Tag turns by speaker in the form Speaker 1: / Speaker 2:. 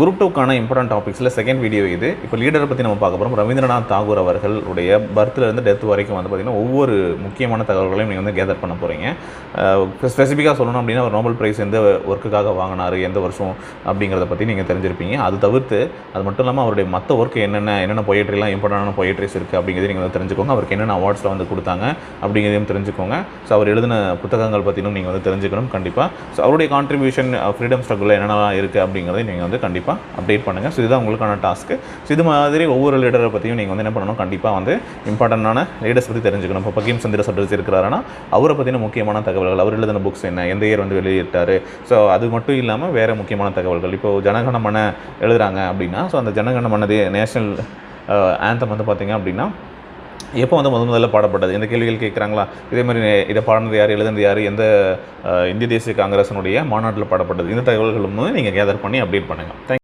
Speaker 1: Group 2க்கான important டாபிக்ஸில் second video இது. இப்போ லீடரை பற்றி நம்ம பார்க்க போகிறோம். ரவீந்திரநாத் தாகூர் அவர்களுடைய பர்த்லேருந்து டெத் வரைக்கும் வந்து பார்த்திங்கன்னா ஒவ்வொரு முக்கியமான தகவல்களையும் நீங்கள் வந்து கேதர் பண்ண போகிறீங்க. ஸ்பெசிஃபிக்காக சொல்லணும் அப்படின்னா ஒரு நோபல் ப்ரைஸ் எந்த ஒர்க்குக்காக வாங்கினார், எந்த வருஷம் அப்படிங்கிறத பற்றி நீங்கள் தெரிஞ்சிருப்பீங்க. அது தவிர்த்து அது மட்டும் இல்லாமல் அவருடைய மற்ற ஒர்க் என்னென்ன பொயட்ரிலாம் இம்பார்ட்டண்டான பொயட்ரிஸ் இருக்குது அப்படிங்கிறதையும் நீங்கள் வந்து தெரிஞ்சுக்கோங்க. அவருக்கு என்னென்ன அவார்ட்ஸில் வந்து கொடுத்தாங்க அப்படிங்கிறதையும் தெரிஞ்சுக்கோங்க. ஸோ அவர் எழுதின புத்தகங்கள் பற்றினும் நீங்கள் வந்து தெரிஞ்சுக்கணும் கண்டிப்பாக. ஸோ அவருடைய கான்ட்ரிபியூஷன் ஃப்ரீடம் ஸ்ட்ரகிளில் என்னென்னலாம் இருக்குது அப்படிங்கிறதையும் நீங்கள் வந்து கண்டிப்பாக அப்டேட் பண்ணுங்கள். ஸோ இதுதான் உங்களுக்கான டாஸ்க்கு. ஸோ இது மாதிரி ஒவ்வொரு லீடரை பற்றியும் நீங்கள் வந்து என்ன பண்ணணும், கண்டிப்பாக வந்து இம்பார்ட்டண்டான லீடர்ஸ் பற்றி தெரிஞ்சுக்கணும். இப்போ பகீம் சந்திர சட்டர்ஜி இருக்கிறாருன்னா அவரை பற்றின முக்கியமான தகவல்கள், அவர் எழுதின புக்ஸ் என்ன, எந்த இயர் வந்து வெளியிட்டார், ஸோ அது மட்டும் இல்லாமல் வேறு முக்கியமான தகவல்கள். இப்போது ஜனகணமன எழுதுகிறாங்க அப்படின்னா ஸோ அந்த ஜனகணமனது நேஷனல் ஆந்தம் வந்து பார்த்திங்க அப்படின்னா எப்போ வந்து முதல்ல பாடப்பட்டது, எந்த கேள்விகள் கேட்குறாங்களா, இதே மாதிரி இதை பாடினது யார், எழுதுனது யார், எந்த இந்திய தேசிய காங்கிரஸினுடைய மாநாட்டில் பாடப்பட்டது, இந்த தகவல்களும் நீங்கள் கேதர் பண்ணி அப்டேட் பண்ணுங்கள்.